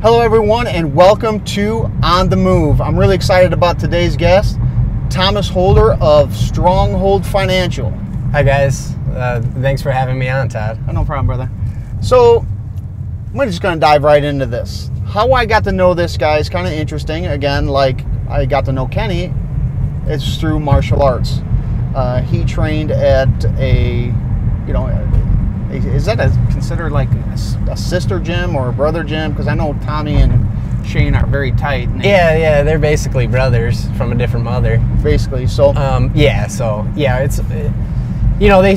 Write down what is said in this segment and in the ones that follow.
Hello everyone and welcome to On the Move. I'm really excited about today's guest, Thomas Holder of Stronghold Financial. Hi guys, thanks for having me on, Todd. No problem, brother. So, we're just going to dive right into this. How I got to know this guy is kind of interesting. Again, like I got to know Kenny, it's through martial arts. He trained at is that considered like a sister gym or a brother gym? Because I know Tommy and Shane are very tight. Yeah, they're basically brothers from a different mother. Basically, so. It's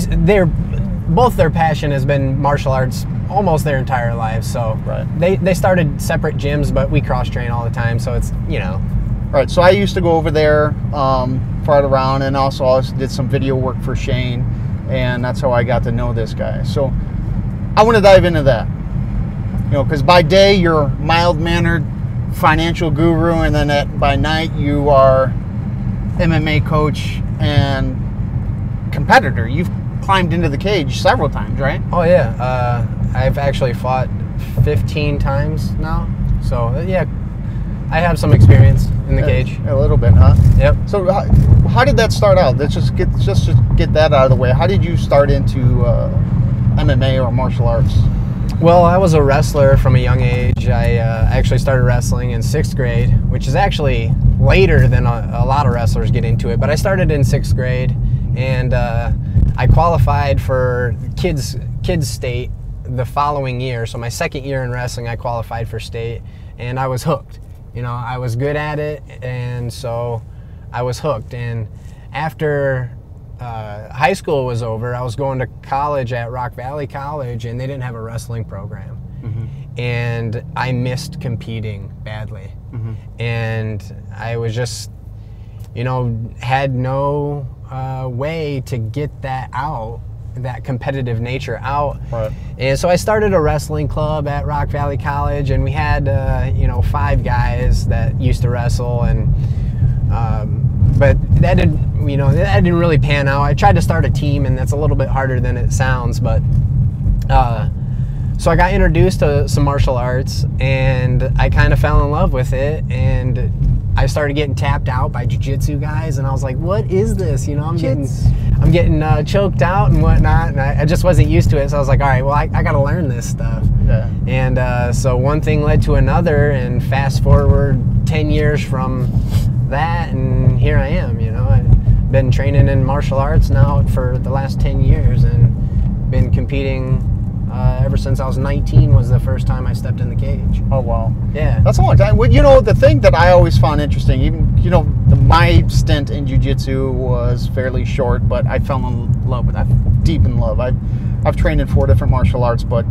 they're both their passion has been martial arts almost their entire lives. So right. They started separate gyms, but we cross train all the time. So it's Right. So I used to go over there, fart around, and also did some video work for Shane. And that's how I got to know this guy. So I want to dive into that. Because by day you're mild-mannered financial guru, and then by night you are MMA coach and competitor. You've climbed into the cage several times, right? Oh yeah. I've actually fought 15 times now. So yeah, I have some experience in the cage. A little bit, huh? Yep. So how did that start out? Let's just get that out of the way. How did you start into MMA or martial arts? Well, I was a wrestler from a young age. I actually started wrestling in 6th grade, which is actually later than a lot of wrestlers get into it. But I started in 6th grade, and I qualified for kids state the following year. So my second year in wrestling, I qualified for state, and I was hooked. I was good at it, and so I was hooked. And after high school was over, I was going to college at Rock Valley College, and they didn't have a wrestling program. Mm-hmm. And I missed competing badly. Mm-hmm. And I was just, had no way to get that out, that competitive nature out. Right. And so I started a wrestling club at Rock Valley College, and we had 5 guys that used to wrestle, and but that didn't really pan out. I tried to start a team, and that's a little bit harder than it sounds, but so I got introduced to some martial arts, and I kind of fell in love with it, and I started getting tapped out by jiu-jitsu guys, and I was like, what is this? I'm getting choked out and whatnot, and I just wasn't used to it. So I was like, all right, well, I got to learn this stuff. Yeah. And so one thing led to another, and fast forward 10 years from that, and here I am. I've been training in martial arts now for the last 10 years, and been competing ever since I was 19 was the first time I stepped in the cage. Oh, wow. Yeah. That's a long time. Well, the thing that I always found interesting, even, my stint in jiu-jitsu was fairly short, but I fell in love with that, deep in love. I've trained in 4 different martial arts, but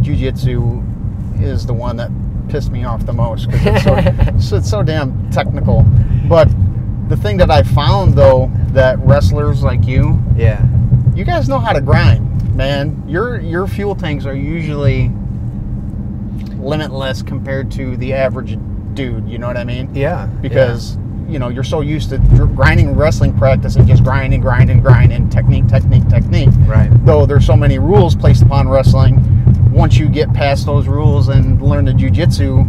jiu-jitsu is the one that pissed me off the most because it's so damn technical. But the thing that I found, though, that wrestlers like you, you guys know how to grind. Man, your fuel tanks are usually limitless compared to the average dude, you know what I mean? Yeah. Because, you're so used to grinding wrestling practice and just grinding, technique. Right. Though there's so many rules placed upon wrestling, once you get past those rules and learn the jiu-jitsu,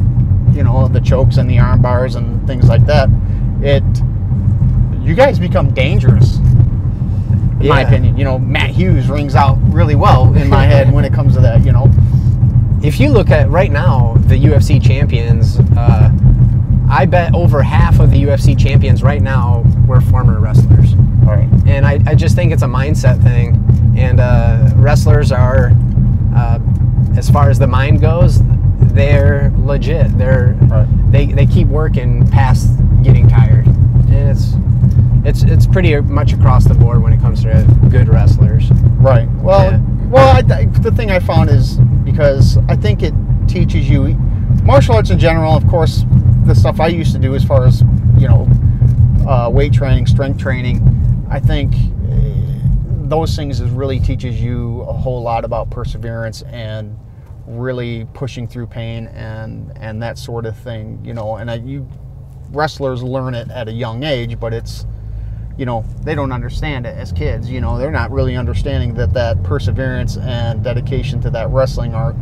the chokes and the arm bars and things like that, you guys become dangerous. In my opinion, Matt Hughes rings out really well in my head when it comes to that, If you look at right now, the UFC champions, I bet over half of the UFC champions right now were former wrestlers. All right. And I just think it's a mindset thing. And wrestlers are, as far as the mind goes, they're legit. They keep working past getting tired. And it's pretty much across the board when it comes to good wrestlers. Right. Well, the thing I found is because I think it teaches you martial arts in general. Of course, the stuff I used to do as far as weight training, strength training, I think those things really teaches you a whole lot about perseverance and really pushing through pain and that sort of thing. And wrestlers learn it at a young age, but it's they don't understand it as kids. They're not really understanding that perseverance and dedication to that wrestling are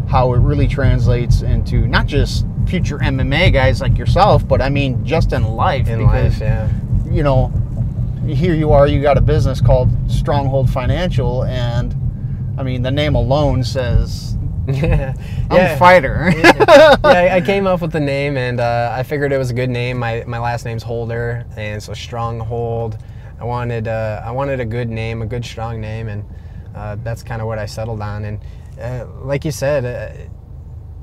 how it really translates into not just future MMA guys like yourself, but I mean just in life. In life, yeah. You know, here you are, you got a business called Stronghold Financial, and I mean the name alone says Yeah. I'm a fighter. Yeah, I came up with the name, and I figured it was a good name. My last name's Holder, and so Stronghold. I wanted a good name, a good strong name, and that's kind of what I settled on. And like you said,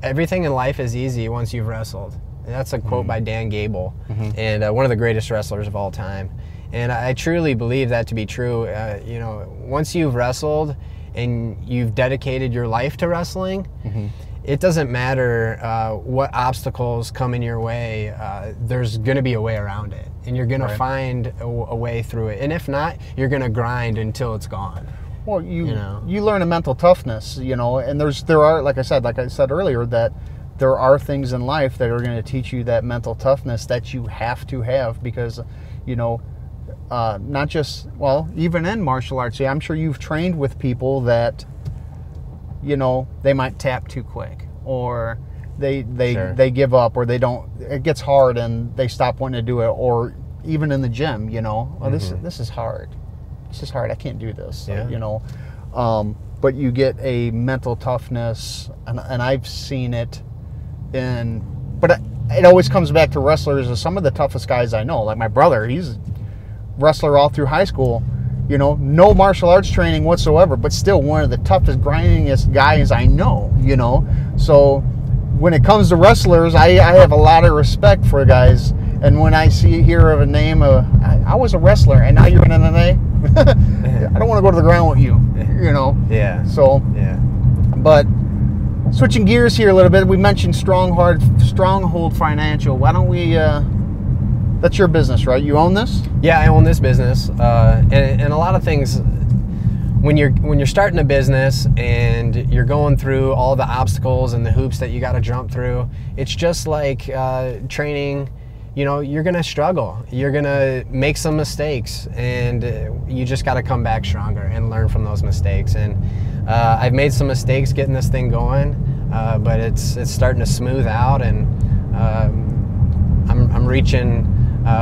everything in life is easy once you've wrestled. And that's a quote by Dan Gable, and one of the greatest wrestlers of all time. And I truly believe that to be true. You know, once you've wrestled and you've dedicated your life to wrestling, it doesn't matter what obstacles come in your way. There's going to be a way around it, and you're going to find a way through it. And if not, you're going to grind until it's gone. Well, you learn a mental toughness, you know, and there are, like I said earlier, that there are things in life that are going to teach you that mental toughness that you have to have, because, you know, not just, well, even in martial arts, I'm sure you've trained with people that, you know, they might tap too quick, or they give up, or they don't, it gets hard and they stop wanting to do it, or even in the gym, you know, oh, this is hard. This is hard. I can't do this, you know. But you get a mental toughness, and I've seen it but it always comes back to wrestlers. As some of the toughest guys I know, like my brother, he's a wrestler all through high school, you know, no martial arts training whatsoever, but still one of the toughest, grindingest guys I know, you know. So when it comes to wrestlers, I have a lot of respect for guys. And when I hear of a name, I was a wrestler, and now you're in MMA, I don't want to go to the ground with you, you know. Yeah. So, but switching gears here a little bit, we mentioned Stronghold Financial. Why don't we? That's your business, right? You own this? Yeah, I own this business, and a lot of things. When you're starting a business and you're going through all the obstacles and the hoops that you got to jump through, it's just like training. You know, you're gonna struggle. You're gonna make some mistakes, and you just got to come back stronger and learn from those mistakes. And I've made some mistakes getting this thing going, but it's starting to smooth out, and I'm reaching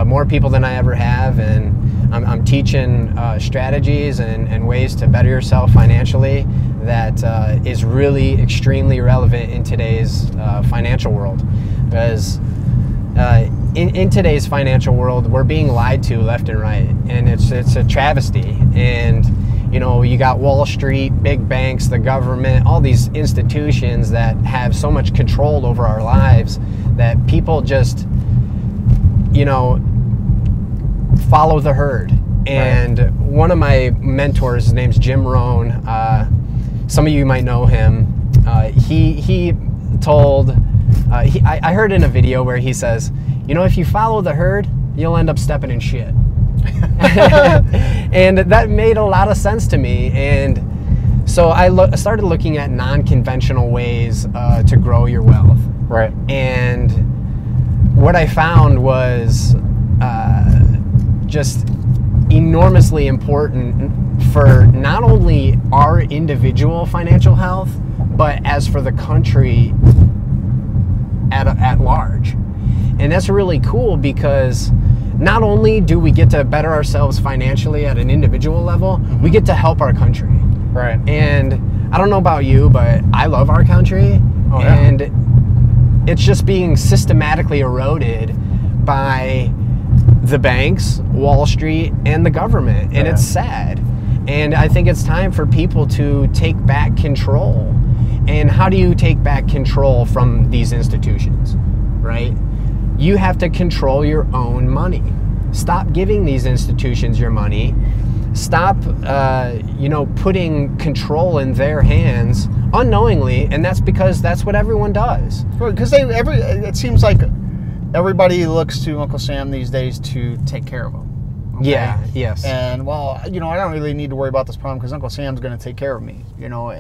more people than I ever have, and I'm teaching strategies and ways to better yourself financially that is really extremely relevant in today's financial world, because in today's financial world, we're being lied to left and right, and it's a travesty. And you know, you got Wall Street, big banks, the government, all these institutions that have so much control over our lives that people just, you know, follow the herd. And one of my mentors, his name's Jim Rohn. Some of you might know him. He told. I heard in a video where he says, you know, if you follow the herd, you'll end up stepping in shit. And that made a lot of sense to me. And so I started looking at non-conventional ways to grow your wealth. Right. And what I found was just enormously important for not only our individual financial health, but as for the country at large. And that's really cool, because not only do we get to better ourselves financially at an individual level, we get to help our country. Right. And I don't know about you, but I love our country. Oh, yeah. And it's just being systematically eroded by the banks, Wall Street, and the government. And it's sad. And I think it's time for people to take back control. And how do you take back control from these institutions, right? You have to control your own money. Stop giving these institutions your money. Stop, you know, putting control in their hands unknowingly, and that's because that's what everyone does. Because it seems like everybody looks to Uncle Sam these days to take care of them. Okay? Yeah. Yes. And well, you know, I don't really need to worry about this problem because Uncle Sam's going to take care of me. You know,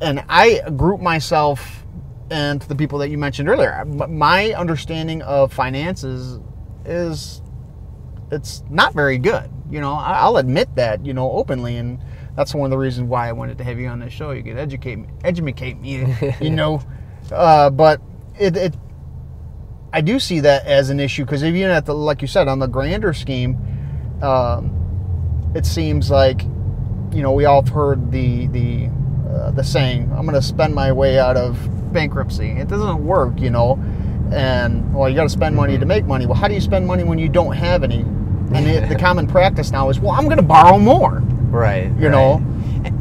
and I group myself into the people that you mentioned earlier. My understanding of finances is it's not very good. You know, I'll admit that, you know, openly. And That's one of the reasons why I wanted to have you on this show. You could educate me, you know. But I do see that as an issue, because even at the, like you said, on the grander scheme, it seems like, you know, we all have heard the saying, "I'm going to spend my way out of bankruptcy." It doesn't work, you know. And well, you got to spend money to make money. Well, how do you spend money when you don't have any? And the common practice now is, well, I'm going to borrow more. Right. You know.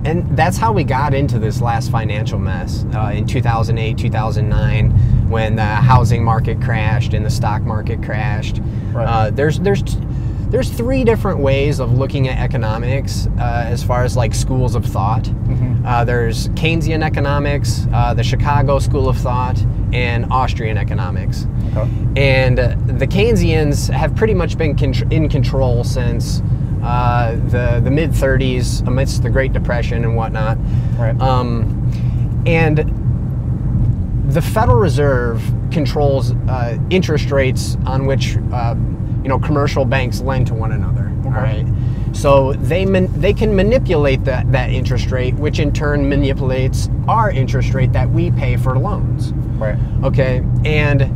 And that's how we got into this last financial mess in 2008, 2009, when the housing market crashed and the stock market crashed. Right. There's three different ways of looking at economics as far as like schools of thought. Mm-hmm. There's Keynesian economics, the Chicago School of Thought, and Austrian economics. Okay. And the Keynesians have pretty much been in control since the mid-30s, amidst the Great Depression and whatnot. Right. And the Federal Reserve controls interest rates on which commercial banks lend to one another. Okay. All right. So they can manipulate that interest rate, which in turn manipulates our interest rate that we pay for loans. Right. Okay. And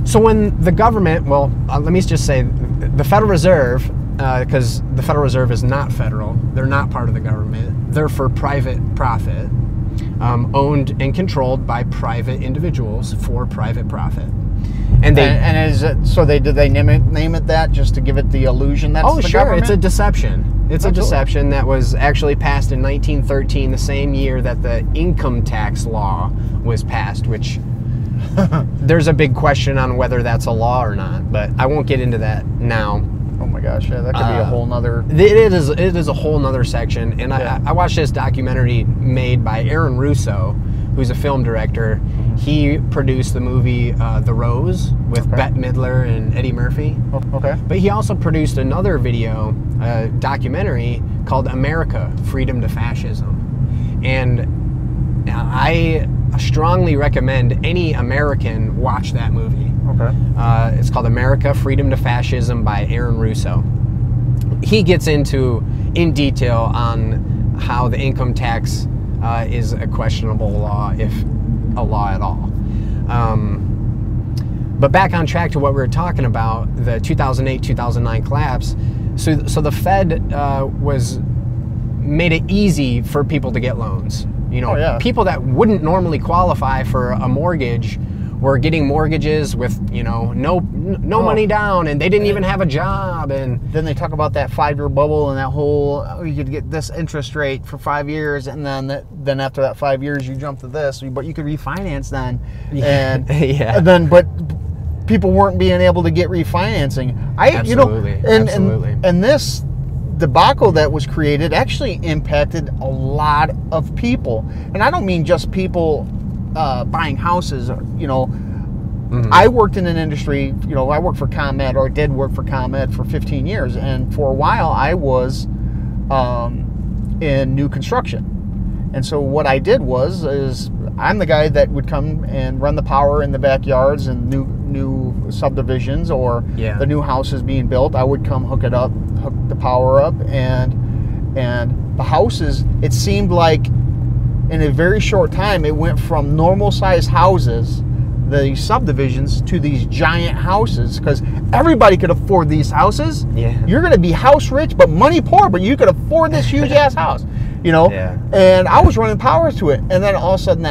so when the government, let me just say, the Federal Reserve, because the Federal Reserve is not federal, they're not part of the government, they're for private profit, owned and controlled by private individuals for private profit. And is it so? Did they name it that just to give it the illusion that it's the sure, government? it's a deception. It's Absolutely. A deception that was actually passed in 1913, the same year that the income tax law was passed, which there's a big question on whether that's a law or not, but I won't get into that now. Oh my gosh, yeah, that could be a whole nother. It is a whole nother section, and Yeah. I watched this documentary made by Aaron Russo, who's a film director. He produced the movie The Rose with Okay. Bette Midler and Eddie Murphy. Oh, okay. But he also produced another video, documentary called America, Freedom to Fascism. And I strongly recommend any American watch that movie. Okay. It's called America, Freedom to Fascism by Aaron Russo. He gets into in detail on how the income tax is a questionable law, if a law at all. But back on track to what we were talking about, the 2008-2009 collapse. So the Fed made it easy for people to get loans. You know, Oh, yeah. people that wouldn't normally qualify for a mortgage were getting mortgages with, no money down, and they didn't even have a job. And Then they talk about that 5-year bubble and that whole, you could get this interest rate for 5 years, and then after that 5 years you jump to this, but you could refinance then. And Yeah. and then but people weren't being able to get refinancing. Absolutely. Absolutely. And this debacle that was created actually impacted a lot of people, and I don't mean just people buying houses. I worked in an industry, I worked for ComEd, or did work for ComEd for 15 years, and for a while I was in new construction. And so what I did is I'm the guy that would come and run the power in the backyards and new subdivisions, or the new houses being built. I would come hook the power up, and the houses, it seemed like in a very short time it went from normal sized houses, the subdivisions, to these giant houses, because everybody could afford these houses. Yeah. You're going to be house rich but money poor, but you could afford this huge ass house, Yeah. And I was running power to it, and then all of a sudden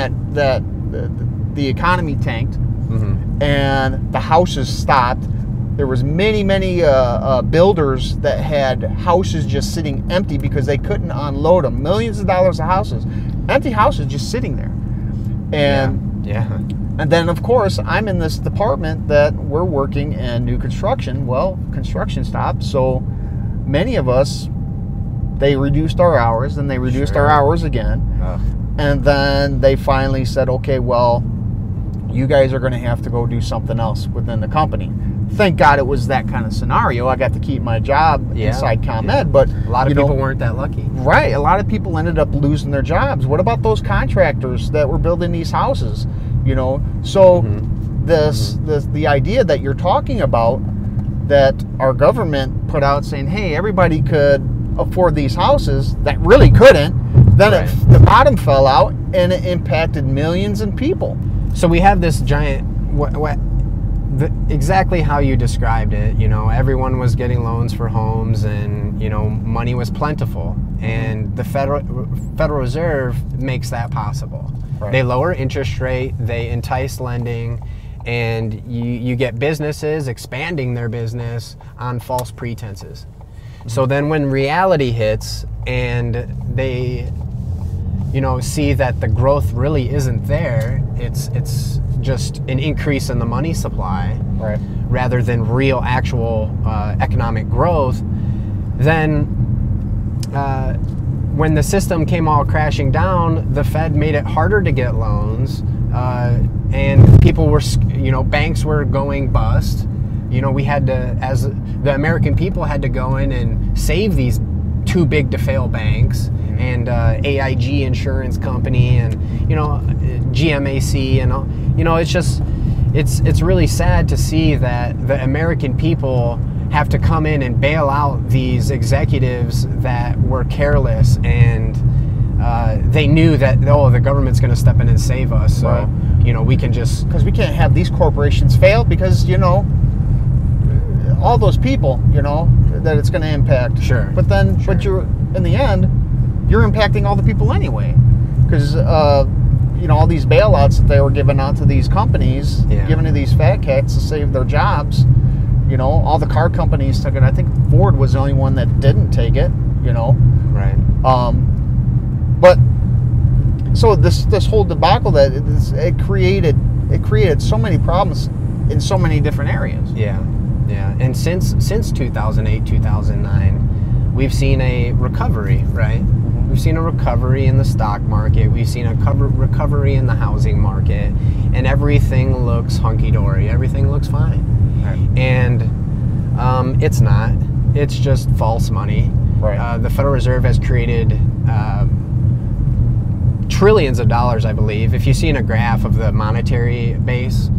the economy tanked, and the houses stopped. There was many builders that had houses just sitting empty because they couldn't unload them. Millions of dollars of houses, empty houses just sitting there. And and then of course I'm in this department that we're working in new construction. Well, construction stopped, so many of us, they reduced our hours, and they reduced our hours again. And then they finally said, okay, well, you guys are going to have to go do something else within the company. Thank God it was that kind of scenario. I got to keep my job inside ComEd, but a lot of people weren't that lucky. Right. A lot of people ended up losing their jobs. What about those contractors that were building these houses? So the idea that you're talking about, that our government put out saying, hey, everybody could afford these houses that really couldn't. Then Right. the bottom fell out, and it impacted millions of people. So we have this giant, exactly how you described it. You know, everyone was getting loans for homes, and you know, money was plentiful, and the Federal Reserve makes that possible. Right. They lower interest rate, they entice lending, and you get businesses expanding their business on false pretenses. So then when reality hits and they, you know, see that the growth really isn't there, it's just an increase in the money supply, Right. rather than real actual economic growth, then when the system came all crashing down, the Fed made it harder to get loans, and people were, you know, banks were going bust. You know, we had to, as the American people, had to go in and save these too big to fail banks, and AIG Insurance Company, and you know, GMAC, and all. You know, it's just, it's really sad to see that the American people have to come in and bail out these executives that were careless, and they knew that, oh, the government's going to step in and save us, so Right. you know, we can just. Because we can't have these corporations fail, because, you know, all those people, you know, that it's going to impact. Sure. But then, Sure. but you're, in the end, you're impacting all the people anyway. Because, you know, all these bailouts that they were giving out to these companies, Yeah. giving to these fat cats to save their jobs, you know, all the car companies took it. I think Ford was the only one that didn't take it, you know. Right. But so this whole debacle that it created so many problems in so many different areas. Yeah, yeah. And since 2008, 2009, we've seen a recovery, right? We've seen a recovery in the stock market. We've seen a recovery in the housing market, and everything looks hunky-dory. Everything looks fine. Right. And it's not. It's just false money. Right. The Federal Reserve has created trillions of dollars, I believe. If you see in a graph of the monetary base,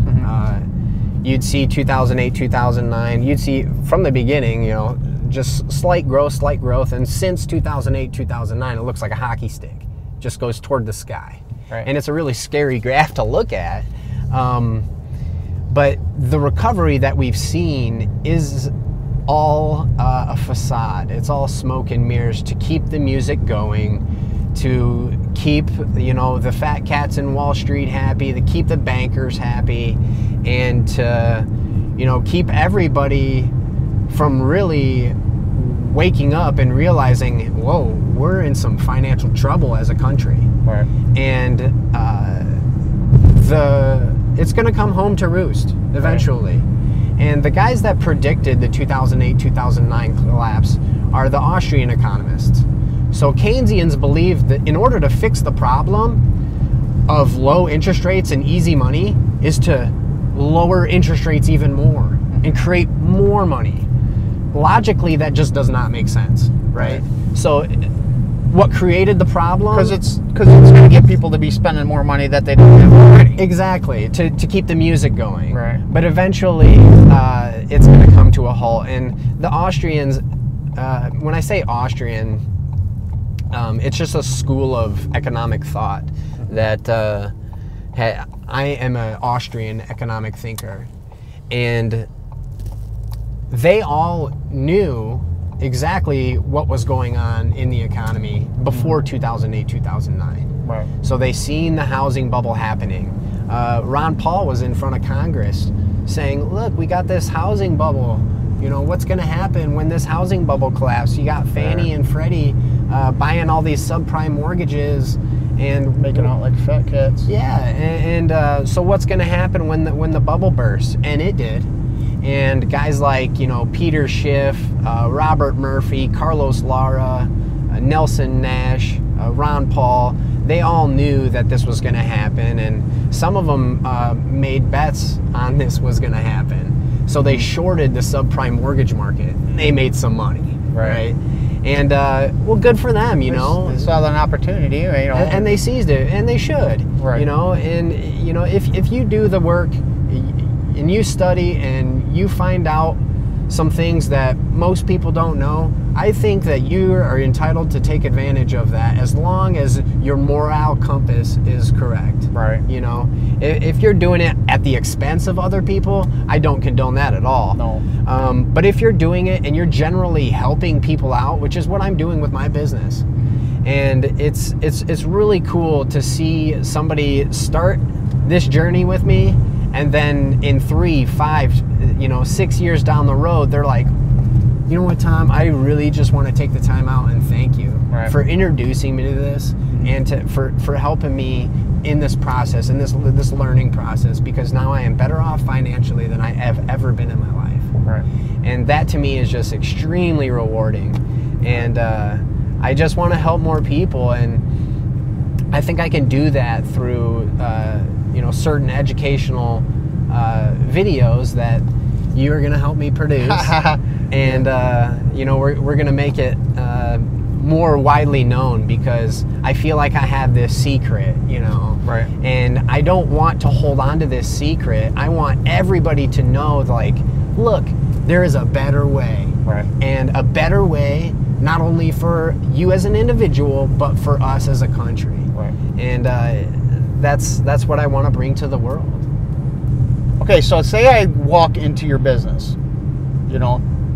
you'd see 2008, 2009. You'd see from the beginning, you know, just slight growth, and since 2008, 2009, it looks like a hockey stick. Just goes toward the sky. Right. And it's a really scary graph to look at. But the recovery that we've seen is all a facade. It's all smoke and mirrors to keep the music going, to keep, you know, the fat cats in Wall Street happy, to keep the bankers happy, and to, you know, keep everybody from really waking up and realizing, whoa, we're in some financial trouble as a country. Right. And it's going to come home to roost eventually. Right. And the guys that predicted the 2008-2009 collapse are the Austrian economists. So Keynesians believe that in order to fix the problem of low interest rates and easy money is to lower interest rates even more and create more money. Logically, that just does not make sense, right? So what created the problem? Because it's going to get people to be spending more money that they don't have already. Exactly, to keep the music going. Right. But eventually, it's going to come to a halt. And the Austrians, when I say Austrian, it's just a school of economic thought that I am an Austrian economic thinker. And they all knew exactly what was going on in the economy before 2008, 2009. Right. So they seen the housing bubble happening. Ron Paul was in front of Congress saying, look, we got this housing bubble. You know, what's going to happen when this housing bubble collapses? You got Fannie and Freddie buying all these subprime mortgages and Making out like fat cats. yeah, and so what's going to happen when the bubble bursts? And it did. And guys like, you know, Peter Schiff, Robert Murphy, Carlos Lara, Nelson Nash, Ron Paul, they all knew that this was going to happen, and some of them made bets on this was going to happen. So they shorted the subprime mortgage market. They made some money, right? And well, good for them, you know. They saw an opportunity, you know. And they seized it, and they should, Right. you know. And you know, if you do the work and you study and you find out some things that most people don't know, I think that you are entitled to take advantage of that as long as your moral compass is correct. Right. You know, if you're doing it at the expense of other people, I don't condone that at all. No. But if you're doing it and you're generally helping people out, which is what I'm doing with my business, and it's really cool to see somebody start this journey with me, and then in 3, 5, 6 years down the road, they're like, you know what, Tom, I really just want to take the time out and thank you for introducing me to this and for helping me in this process, in this learning process, because now I am better off financially than I have ever been in my life. Right. And that to me is just extremely rewarding. And I just want to help more people, and I think I can do that through certain educational videos that you are going to help me produce. And we're going to make it more widely known, because I feel like I have this secret, Right. And I don't want to hold on to this secret. I want everybody to know, like, look, there is a better way. Right. And a better way not only for you as an individual, but for us as a country. Right. And that's what I want to bring to the world. Okay, so say I walk into your business.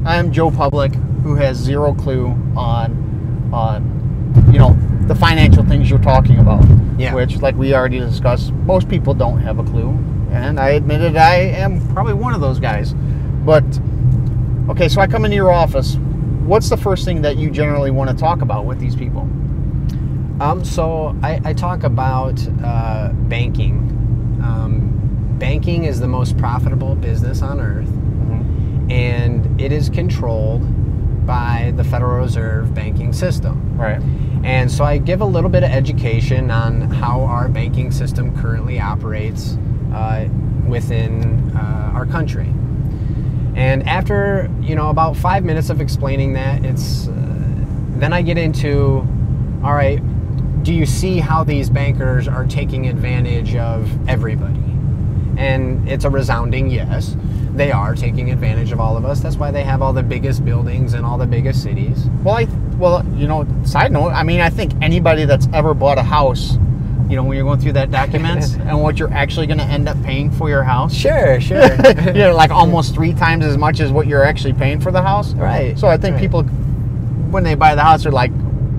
I'm Joe Public, who has zero clue on the financial things you're talking about. Yeah. Which, like we already discussed, most people don't have a clue, and I admitted I am probably one of those guys. But okay, so I come into your office. What's the first thing that you generally want to talk about with these people? So I talk about banking. Banking is the most profitable business on earth, and it is controlled by the Federal Reserve banking system. Right. And so I give a little bit of education on how our banking system currently operates within our country. And after, about 5 minutes of explaining that, then I get into, all right, do you see how these bankers are taking advantage of everybody? And it's a resounding yes. They are taking advantage of all of us. That's why they have all the biggest buildings in all the biggest cities. Side note, I think anybody that's ever bought a house, when you're going through that document and what you're actually going to end up paying for your house. Sure. Like almost 3 times as much as what you're actually paying for the house. Right. So I think people, when they buy the house, they're like,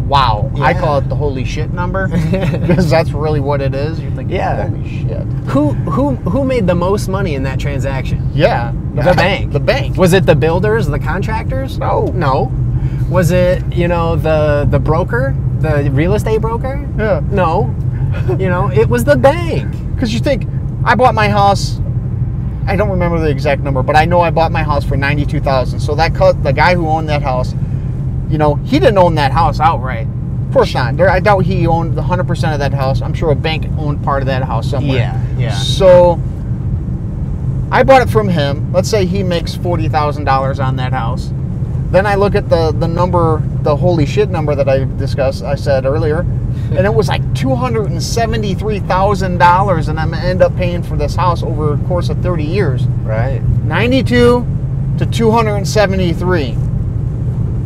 wow. Yeah. I call it the holy shit number, because that's really what it is. You're thinking, holy shit. Who made the most money in that transaction? Yeah. The bank. The bank. Was it the builders, the contractors? No. Was it, the broker, the real estate broker? Yeah. No. It was the bank. Because you think, I bought my house, I don't remember the exact number, but I know I bought my house for $92,000. So the guy who owned that house, he didn't own that house outright. Of course not. I doubt he owned 100% of that house. I'm sure a bank owned part of that house somewhere. Yeah. So I bought it from him. Let's say he makes $40,000 on that house. Then I look at the number, the holy shit number that I said earlier, and it was like $273,000, and I'm going to end up paying for this house over a course of 30 years. Right. 92 to 273.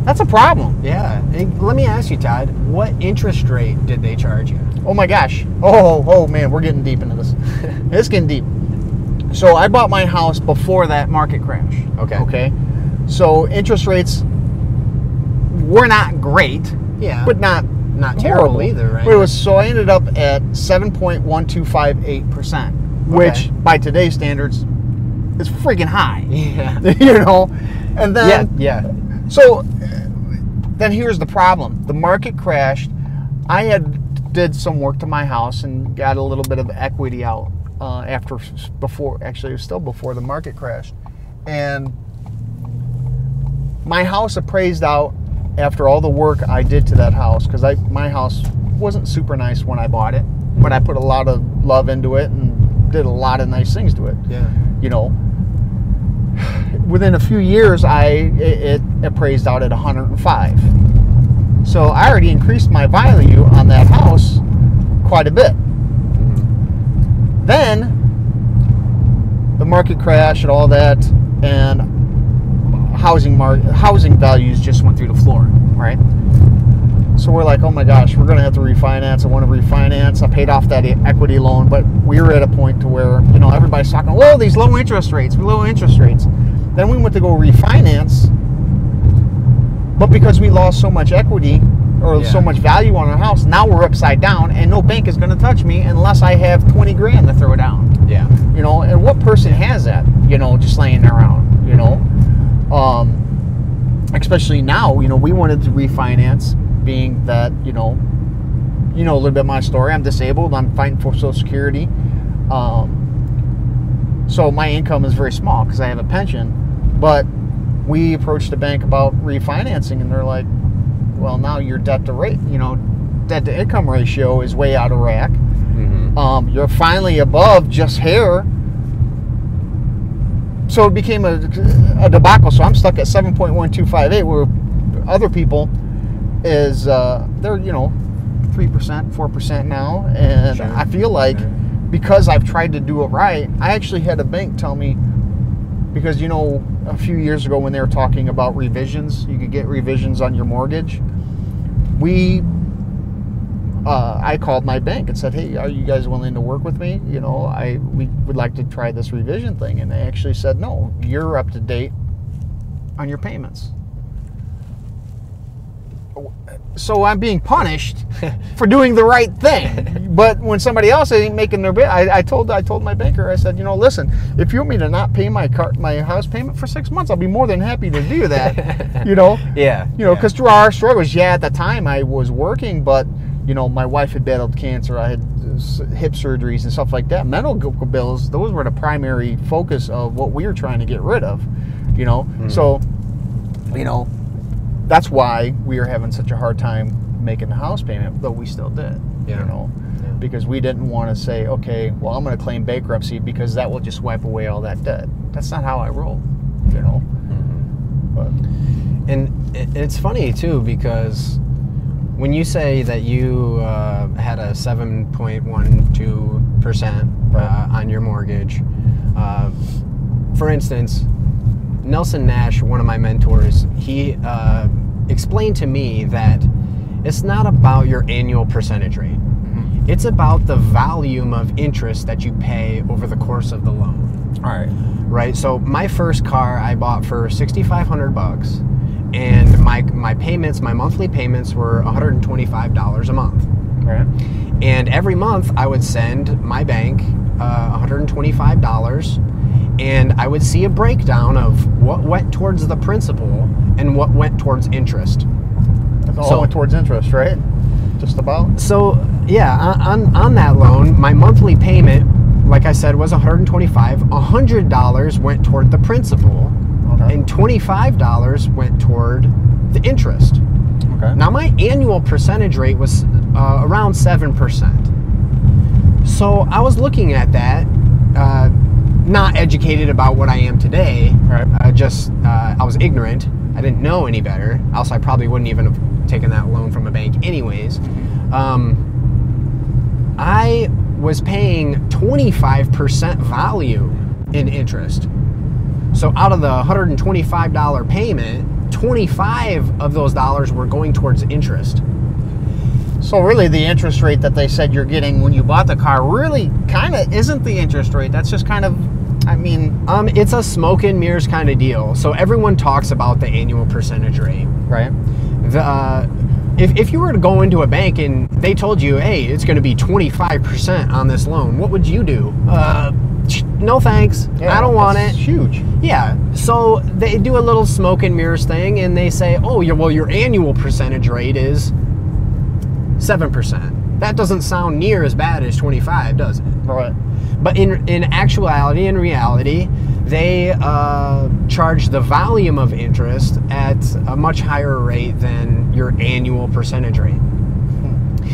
That's a problem. Yeah. And let me ask you, Todd, what interest rate did they charge you? Oh my gosh. Oh man, we're getting deep into this. It's getting deep. So I bought my house before that market crash. Okay. So interest rates were not great. Yeah. But not terrible either, right? But so I ended up at 7.1258%, which by today's standards is freaking high. Yeah. And then So then here's the problem. The market crashed. I did some work to my house and got a little bit of equity out before the market crashed. And my house appraised out after all the work I did to that house, because my house wasn't super nice when I bought it, but I put a lot of love into it and did a lot of nice things to it. Yeah. Within a few years, it appraised out at 105. So I already increased my value on that house quite a bit. Mm-hmm. Then the market crashed and all that, and housing values just went through the floor, right? So we're like, oh my gosh, we're going to have to refinance. I want to refinance. I paid off that equity loan, but we were at a point to where, you know, everybody's talking, whoa, these low interest rates. Then we went to go refinance, but because we lost so much equity or so much value on our house, now we're upside down, and no bank is going to touch me unless I have 20 grand to throw down. Yeah. You know, and what person has that, you know, just laying around, you know? Especially now, you know, we wanted to refinance, being that, you know a little bit of my story. I'm disabled. I'm fighting for Social Security. So my income is very small because I have a pension. But we approached the bank about refinancing, and they're like, well, now your debt to income ratio is way out of whack. Mm-hmm. You're finally above just hair. So it became a debacle. So I'm stuck at 7.1258, where other people is they're 3%, 4% now, and sure. I feel like because I've tried to do it right. I actually had a bank tell me, because a few years ago when they were talking about revisions, you could get revisions on your mortgage. I called my bank and said, hey, are you guys willing to work with me? We would like to try this revision thing. And they actually said, no, you're up to date on your payments. So I'm being punished for doing the right thing. But when somebody else ain't making their bill, I told my banker, I said, listen, if you want me to not pay my house payment for 6 months, I'll be more than happy to do that. Yeah. Because through our struggles, at the time I was working, but my wife had battled cancer. I had hip surgeries and stuff like that. Medical bills, those were the primary focus of what we were trying to get rid of. So, that's why we were having such a hard time making the house payment, though we still did. Because we didn't want to say, okay, well, I'm going to claim bankruptcy because that will just wipe away all that debt. That's not how I roll. Mm-hmm. But and it's funny too, because when you say that you had a 7.12% on your mortgage, for instance, Nelson Nash, one of my mentors, he explained to me that it's not about your annual percentage rate. Mm-hmm. It's about the volume of interest that you pay over the course of the loan. All right. Right. So my first car I bought for $6,500, and my monthly payments were $125 a month. Right. And every month I would send my bank $125. And I would see a breakdown of what went towards the principal and what went towards interest. It all went towards interest, right? Just about? So, yeah, on that loan, my monthly payment, like I said, was $125. $100 went toward the principal, okay, and $25 went toward the interest. Okay. Now, my annual percentage rate was around 7%. So I was looking at that, not educated about what I am today. Right. I was ignorant. I didn't know any better. Else I probably wouldn't even have taken that loan from a bank anyways. I was paying 25% value in interest. So out of the $125 payment, 25 of those dollars were going towards interest. So really the interest rate that they said you're getting when you bought the car really kind of isn't the interest rate. That's just kind of, it's a smoke and mirrors kind of deal. So everyone talks about the annual percentage rate. Right. If you were to go into a bank and they told you, hey, it's going to be 25% on this loan, what would you do? No thanks. Yeah, I don't want it. Huge. Yeah. So they do a little smoke and mirrors thing, and they say, oh, your annual percentage rate is 7%. That doesn't sound near as bad as 25, does it? Right. But in actuality, in reality, they charge the volume of interest at a much higher rate than your annual percentage rate.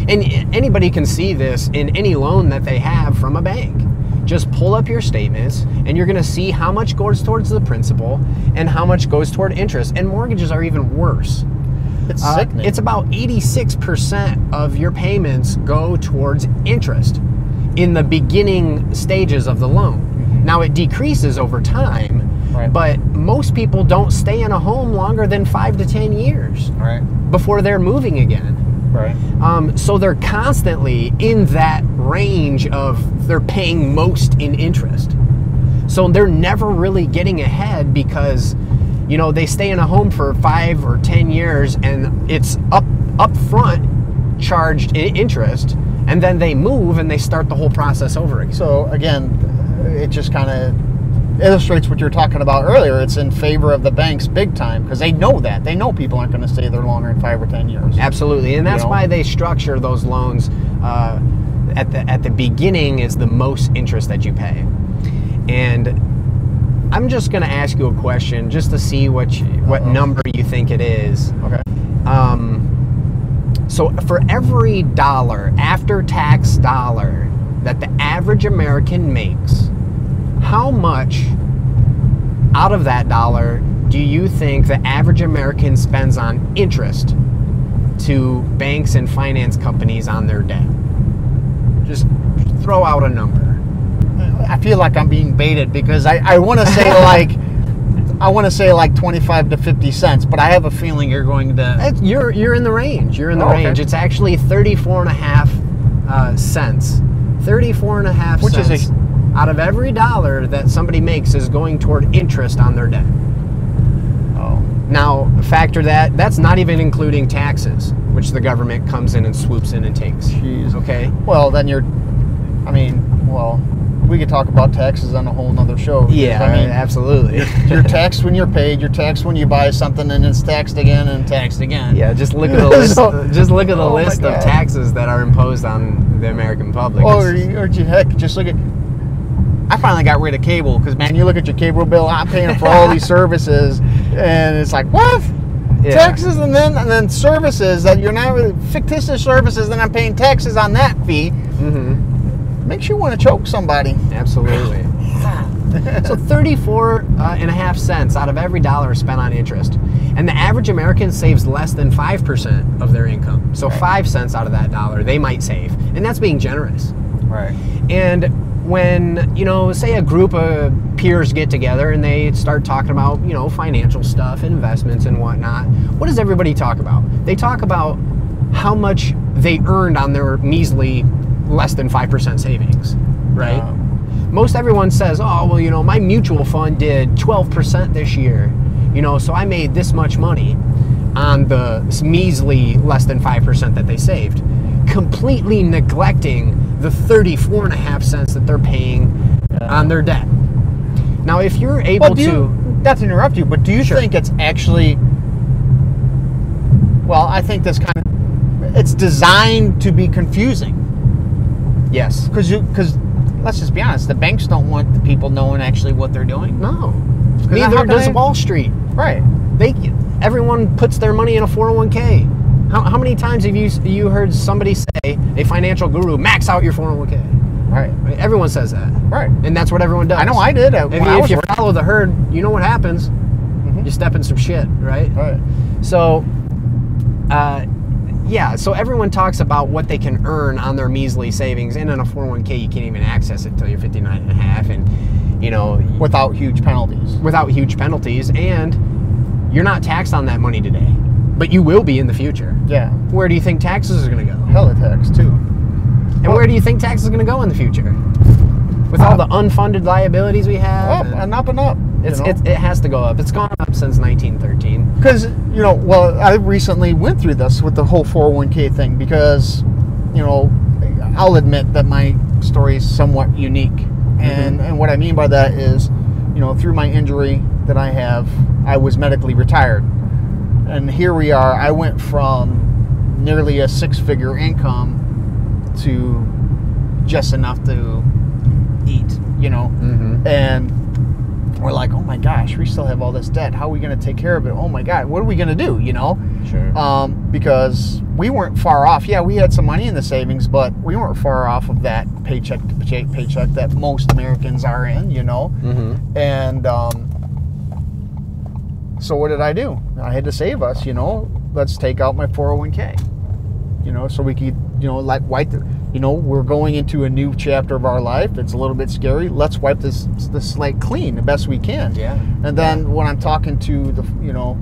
And anybody can see this in any loan that they have from a bank. Just pull up your statements, and you're going to see how much goes towards the principal and how much goes toward interest. And mortgages are even worse. It's sickening. It's about 86% of your payments go towards interest in the beginning stages of the loan. Mm-hmm. Now it decreases over time, Right. But most people don't stay in a home longer than 5 to 10 years Right. before they're moving again. Right. So they're constantly in that range of they're paying most in interest. So they're never really getting ahead because, you know, they stay in a home for 5 or 10 years and it's up front charged interest, and then they move and they start the whole process over again. So again, it just kind of illustrates what you're talking about earlier. It's in favor of the banks big time because they know that. They know people aren't going to stay there longer than 5 or 10 years. Absolutely, and that's why they structure those loans at the beginning is the most interest that you pay. And I'm just going to ask you a question just to see what number you think it is. Okay. So for every dollar, after-tax dollar, that the average American makes, how much out of that dollar do you think the average American spends on interest to banks and finance companies on their debt? Just throw out a number. I feel like I'm being baited because I want to say like 25 to 50 cents, but I have a feeling you're going to. You're in the range. You're in the range. Okay. It's actually 34.5 cents. 34.5 Which cents is out of every dollar that somebody makes is going toward interest on their debt. Oh. Now, factor that's not even including taxes, which the government comes in and swoops in and takes. Jeez. Okay? Well, then we could talk about taxes on a whole nother show. Yeah, I mean, absolutely. you're taxed when you're paid. You're taxed when you buy something, and it's taxed again and taxed again. Yeah, just look at the list. Just look at the Oh my list of God. taxes that are imposed on the American public. Or heck, just look at. I finally got rid of cable because, man, you look at your cable bill. I'm paying for all these services, and it's like what? Yeah. Taxes and then services that you're not really fictitious services. Then I'm paying taxes on that fee. Mm-hmm. Makes you want to choke somebody. Absolutely. So 34.5 cents out of every dollar is spent on interest. And the average American saves less than 5% of their income. So 5 cents out of that dollar they might save. And that's being generous. Right. And when, say a group of peers get together and they start talking about, financial stuff, investments and whatnot, what does everybody talk about? They talk about how much they earned on their measly less than 5% savings, right? Most everyone says, oh, well, my mutual fund did 12% this year, so I made this much money on the measly less than 5% that they saved, completely neglecting the 34.5 cents that they're paying on their debt. Now, if you're able not to interrupt you, but do you think it's actually, well, I think it's designed to be confusing. Yes. Because let's just be honest, the banks don't want the people knowing actually what they're doing. No. Neither does Wall Street. Right. Everyone puts their money in a 401k. How many times have you heard somebody say, a financial guru, max out your 401k? Right. Everyone says that. Right. And that's what everyone does. I know I did. If you follow the herd, you know what happens. Mm-hmm. You step in some shit, right? Right. So, so everyone talks about what they can earn on their measly savings, and in a 401k you can't even access it until you're 59 and a half, and without huge penalties. Without huge penalties, and you're not taxed on that money today, but you will be in the future. Yeah. Where do you think taxes are going to go? Hella tax too. And where do you think taxes are going to go in the future? With all the unfunded liabilities we have? Up and up and up. It has to go up. It's gone up since 1913. Because, I recently went through this with the whole 401k thing because, I'll admit that my story is somewhat unique. And what I mean by that is, through my injury that I have, I was medically retired. And here we are. I went from nearly a 6-figure income to just enough to eat, and we're like, oh my gosh, we still have all this debt. How are we going to take care of it? Oh my God, what are we going to do? Sure. Because we weren't far off. Yeah, we had some money in the savings, but we weren't far off of that paycheck to paycheck that most Americans are in, Mm-hmm. And so what did I do? I had to save us, let's take out my 401k, so we could, you know, we're going into a new chapter of our life. It's a little bit scary. Let's wipe this slate clean the best we can. Yeah. And then when I'm talking to the, you know,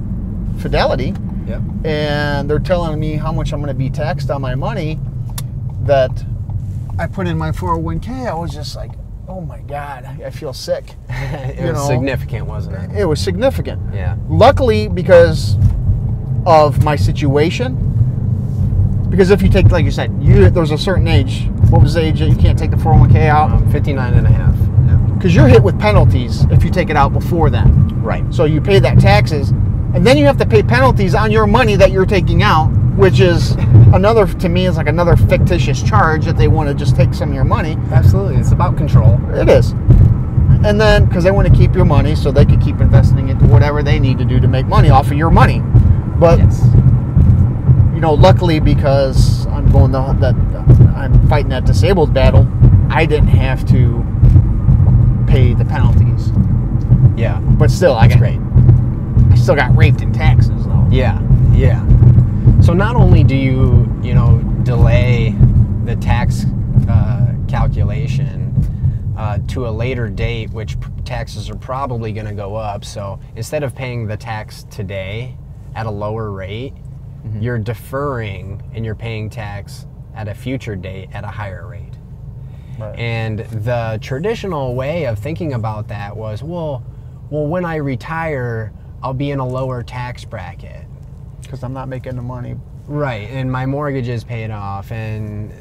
Fidelity, Yep. and they're telling me how much I'm going to be taxed on my money that I put in my 401k, I was just like, oh my God, I feel sick. It was significant, wasn't it? It was significant. Yeah. Luckily, because of my situation, because if you take, like you said, there's a certain age. What was the age that you can't take the 401k out? 59 and a half. Yeah. Because you're hit with penalties if you take it out before then. Right. So you pay that taxes, and then you have to pay penalties on your money that you're taking out, which is another, to me, is like another fictitious charge that they want to just take some of your money. Absolutely. It's about control. It is. And then, because they want to keep your money so they can keep investing into whatever they need to do to make money off of your money. But, Yes. you know, luckily, because I'm I'm fighting that disabled battle, I didn't have to pay the penalties. Yeah. But still, I still got raped in taxes, though. Yeah. Yeah. So not only do you delay the tax calculation to a later date, which taxes are probably going to go up. So instead of paying the tax today at a lower rate, you're deferring and you're paying tax at a future date at a higher rate. Right. And the traditional way of thinking about that was, well, when I retire, I'll be in a lower tax bracket. Because I'm not making the money. Right, and my mortgage is paid off, and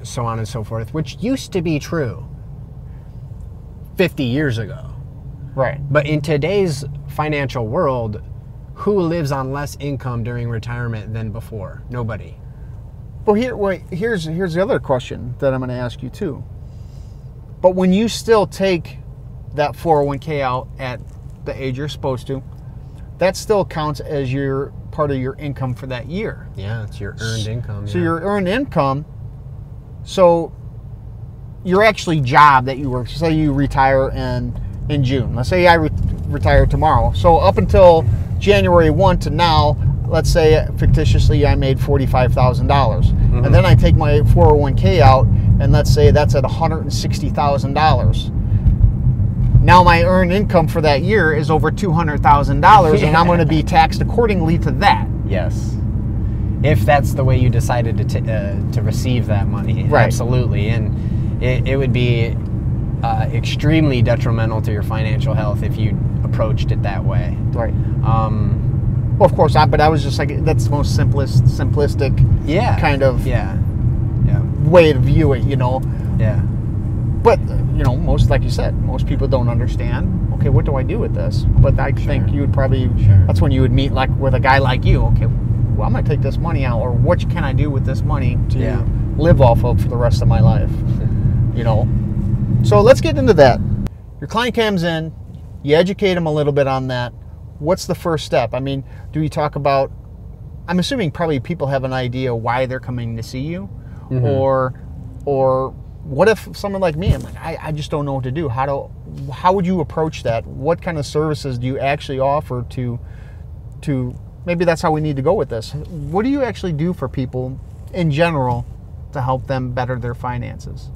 so on and so forth, which used to be true 50 years ago. Right. But in today's financial world, who lives on less income during retirement than before? Nobody. Well, here's the other question that I'm going to ask you too. But when you still take that 401k out at the age you're supposed to, that still counts as your part of your income for that year. Yeah, it's your earned income. So your earned income, so your actually job that you work, say you retire in June. Let's say I retire tomorrow. So up until January 1 to now, let's say fictitiously I made $45,000. And then I take my 401k out, and let's say that's at $160,000. Now my earned income for that year is over $200,000, and I'm going to be taxed accordingly to that. Yes. If that's the way you decided to receive that money. Right. Absolutely. And it would be extremely detrimental to your financial health if you approached it that way. Right. Well, of course, but I was just like, that's the most simplistic kind of way to view it, you know. Yeah. But, you know, like you said, most people don't understand, okay, what do I do with this? But I think you would probably, that's when you would meet like with a guy like you, okay, well, I'm going to take this money out, or what can I do with this money to live off of for the rest of my life, you know? So let's get into that. Your client comes in, you educate them a little bit on that. What's the first step? I mean, do you talk about, I'm assuming probably people have an idea why they're coming to see you, or what if someone like me, I'm like, I just don't know what to do. How would you approach that? What kind of services do you actually offer to maybe that's how we need to go with this. What do you actually do for people in general to help them better their finances?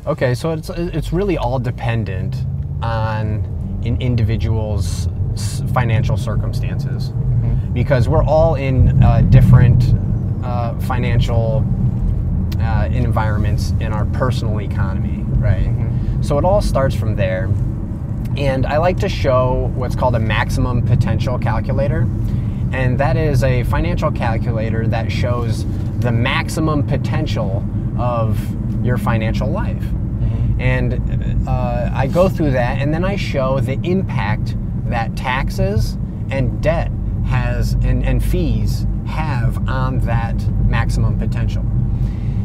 Okay, so it's really all dependent on an individual's financial circumstances, because we're all in different financial environments in our personal economy, right? So it all starts from there. And I like to show what's called a maximum potential calculator. And that is a financial calculator that shows the maximum potential of your financial life. And I go through that, and then I show the impact that taxes and debt has and fees have on that maximum potential.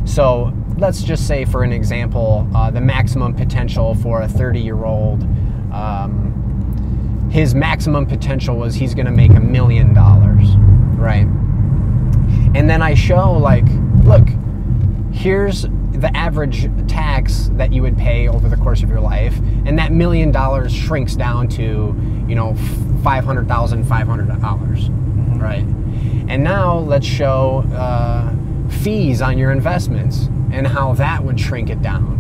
So let's just say, for an example, the maximum potential for a 30-year-old, his maximum potential was he's going to make $1 million, right? And then I show, like, look, here's the average tax that you would pay over the course of your life, and that $1 million shrinks down to, you know, $500,500, right? And now let's show fees on your investments. and how that would shrink it down.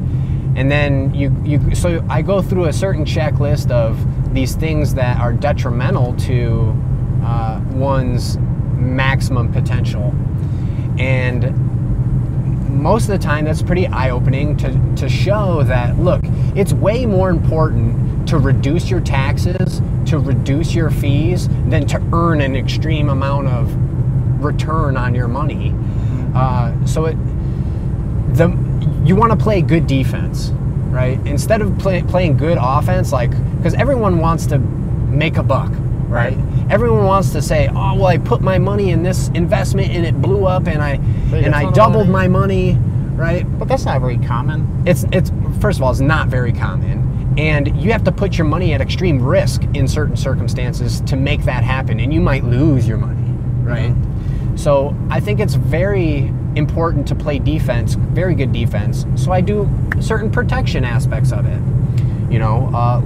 And then so I go through a certain checklist of these things that are detrimental to one's maximum potential. And most of the time that's pretty eye-opening to show that, look, it's way more important to reduce your taxes, to reduce your fees, than to earn an extreme amount of return on your money. You want to play good defense, right? Instead of playing good offense, like, because everyone wants to make a buck, right? Everyone wants to say, oh, well, I put my money in this investment and it blew up and I doubled my money, right? But that's not very common. It's first of all, it's not very common. And you have to put your money at extreme risk in certain circumstances to make that happen. And you might lose your money, right? Mm-hmm. So I think it's very important to play defense, very good defense. So I do certain protection aspects of it.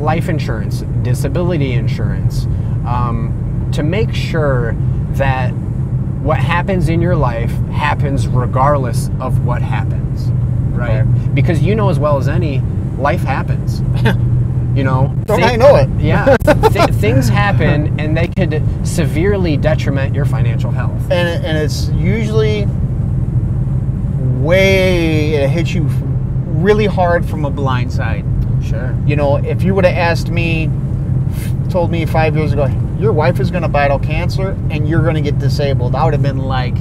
Life insurance, disability insurance, to make sure that what happens in your life happens regardless of what happens, right? Because you know as well as any, life happens. I know it. Yeah, things happen, and they could severely detriment your financial health. And it's usually it hits you really hard from a blind side. Sure. If you would have told me 5 years ago, your wife is going to battle cancer and you're going to get disabled, I would have been like,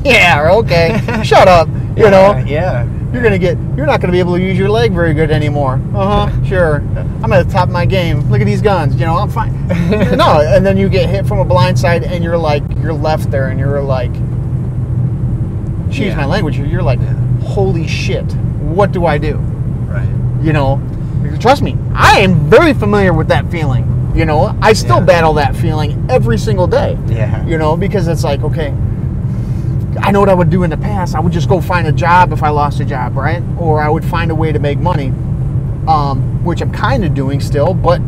yeah, okay, shut up. Yeah. You're not going to be able to use your leg very good anymore. Sure. I'm at the top of my game. Look at these guns. I'm fine. No, and then you get hit from a blind side and you're left there and you're like, excuse my language, you're like, holy shit, what do I do? Right. Trust me, I am very familiar with that feeling. I still battle that feeling every single day. Yeah. Because it's like, okay, I know what I would do in the past. I would just go find a job if I lost a job, right? Or I would find a way to make money, which I'm kind of doing still, but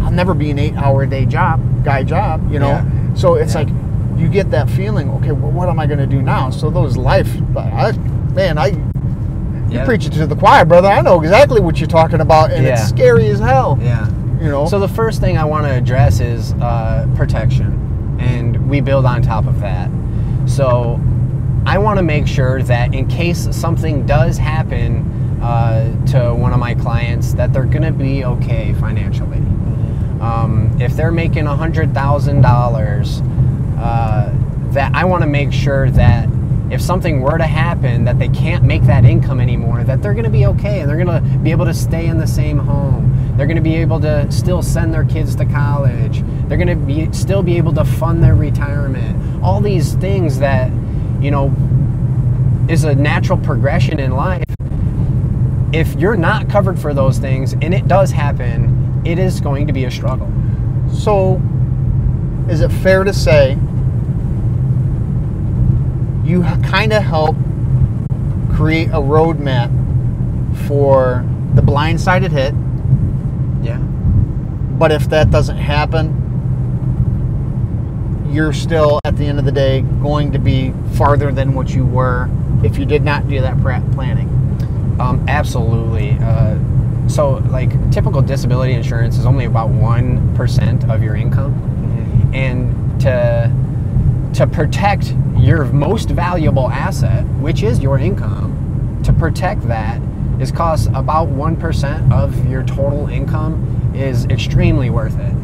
I'll never be an 8-hour-a-day job. Yeah. So it's like, you get that feeling, okay, well, what am I going to do now? So those you're preaching to the choir, brother. I know exactly what you're talking about, and it's scary as hell. Yeah. So the first thing I want to address is protection, and we build on top of that. So I want to make sure that in case something does happen to one of my clients, that they're going to be okay financially. If they're making $100,000, that I want to make sure that if something were to happen, that they can't make that income anymore, that they're going to be okay and they're going to be able to stay in the same home. They're going to be able to still send their kids to college. They're going to still be able to fund their retirement. All these things that, is a natural progression in life. If you're not covered for those things and it does happen, it is going to be a struggle. So, is it fair to say you kind of help create a roadmap for the blindsided hit? Yeah. But if that doesn't happen, you're still, at the end of the day, going to be farther than what you were if you did not do that planning. Absolutely. So, typical disability insurance is only about 1% of your income. Mm-hmm. And to protect your most valuable asset, which is your income, to protect that is cost about 1% of your total income is extremely worth it.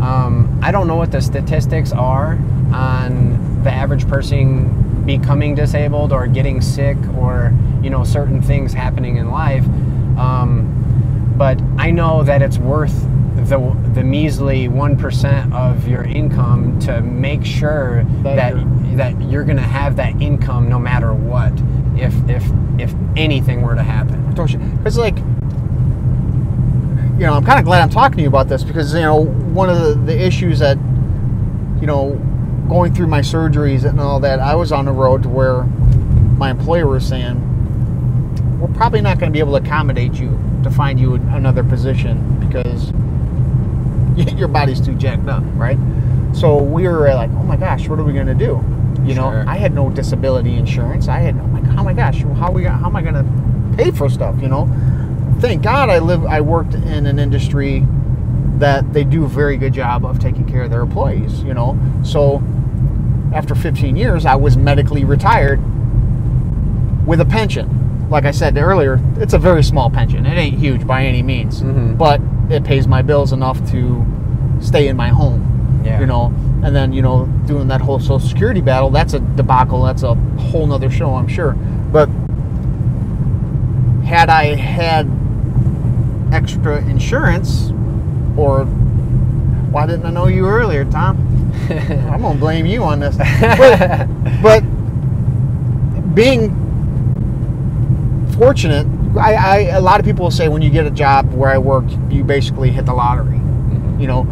I don't know what the statistics are on the average person becoming disabled or getting sick or, certain things happening in life. But I know that it's worth the measly 1% of your income to make sure that you're going to have that income no matter what, if anything were to happen. It's like, I'm kind of glad I'm talking to you about this because, one of the issues that, going through my surgeries and all that, I was on the road to where my employer was saying, we're probably not going to be able to accommodate you to find you another position because your body's too jacked up, right? So we were like, oh my gosh, what are we going to do? You know, Sure. I had no disability insurance. I had, I'm like, oh my gosh, how am I going to pay for stuff, you know? Thank God I worked in an industry that they do a very good job of taking care of their employees, you know? So after 15 years, I was medically retired with a pension. Like I said earlier, it's a very small pension. It ain't huge by any means, but it pays my bills enough to stay in my home, Yeah. you know? And then, you know, doing that whole Social Security battle, that's a debacle. That's a whole nother show, I'm sure. But had I had extra insurance, or why didn't I know you earlier, Tom? I'm gonna blame you on this. But being fortunate, a lot of people will say when you get a job where I work, you basically hit the lottery, you know.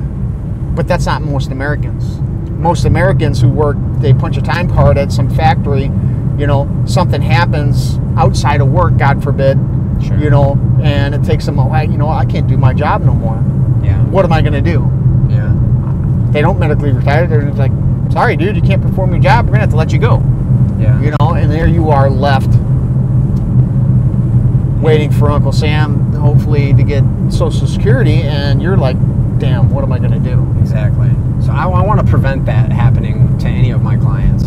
But that's not most Americans. Most Americans who work, they punch a time card at some factory, you know, something happens outside of work, God forbid, Sure. you know, and it takes them, you know, I can't do my job no more. Yeah. What am I going to do? Yeah. They don't medically retire. They're just like, sorry, dude, you can't perform your job. We're going to have to let you go. Yeah. You know, and there you are left waiting for Uncle Sam, hopefully, to get Social Security, and you're like, damn, what am I going to do? Exactly. So I want to prevent that happening to any of my clients.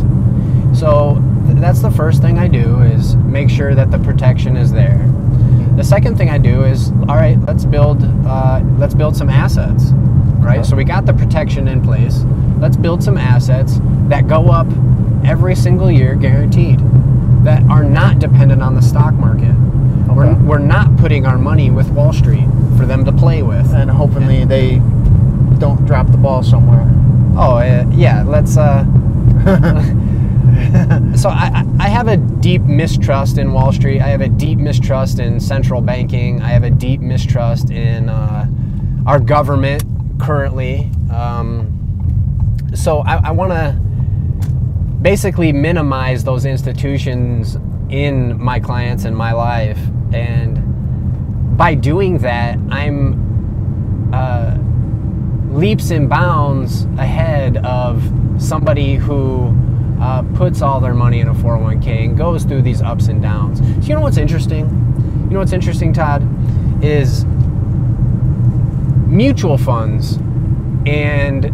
So that's the first thing I do, is make sure that the protection is there. The second thing I do is, all right, let's build some assets, right? Okay. So we got the protection in place. Let's build some assets that go up every single year, guaranteed, that are not dependent on the stock market. Okay. We're not putting our money with Wall Street for them to play with. And hopefully they don't drop the ball somewhere. Oh, yeah, let's... So I have a deep mistrust in Wall Street. I have a deep mistrust in central banking. I have a deep mistrust in our government currently. So I want to basically minimize those institutions in my clients and my life. And by doing that, I'm leaps and bounds ahead of somebody who puts all their money in a 401k and goes through these ups and downs. So you know what's interesting? You know what's interesting, Todd? Is mutual funds and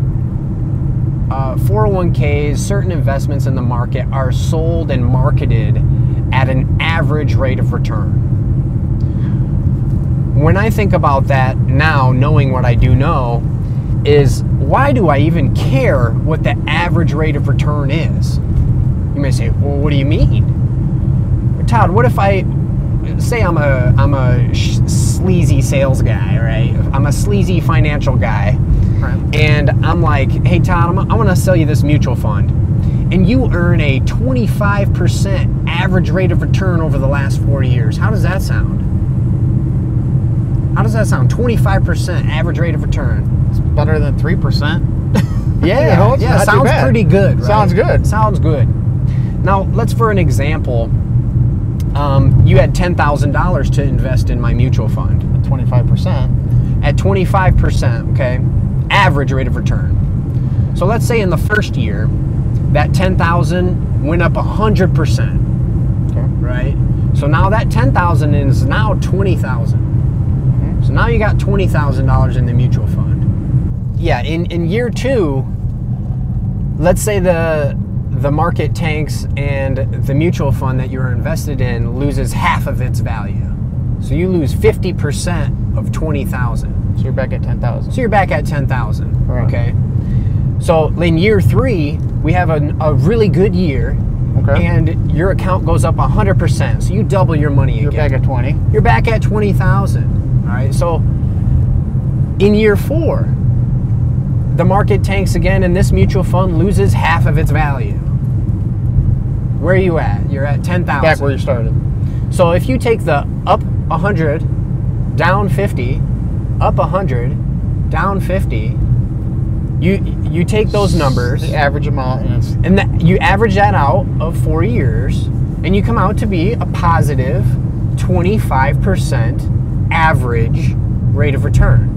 401ks, certain investments in the market are sold and marketed at an average rate of return. When I think about that now, knowing what I do know, is why do I even care what the average rate of return is? You may say, well, what do you mean? Todd, what if say I'm a sleazy sales guy, right? I'm a sleazy financial guy, Right. and I'm like, hey Todd, I want to sell you this mutual fund, and you earn a 25% average rate of return over the last 4 years. How does that sound? How does that sound? 25% average rate of return. It's better than 3%. Yeah, You know, it's yeah, not too sounds bad. pretty good. Right? Sounds good. Sounds good. Now, let's, for an example, you had $10,000 to invest in my mutual fund 25%. at 25%, okay, average rate of return. So let's say in the first year, that 10,000 went up 100%, Okay. right? So now that 10,000 is now 20,000. So now you got $20,000 in the mutual fund. Yeah, in year two, let's say the market tanks and the mutual fund that you're invested in loses half of its value. So you lose 50% of 20,000. So you're back at 10,000. So you're back at 10,000, Right. okay? So in year three, we have a really good year, Okay. and your account goes up 100%. So you double your money You're again. back at 20. You're back at 20,000. All right. So in year four, the market tanks again, and this mutual fund loses half of its value. Where are you at? You're at 10,000. Back where you started. So if you take the up 100, down 50, up 100, down 50, you take those numbers, The average amount, and it's and that you average that out of 4 years, and you come out to be a positive 25% average rate of return.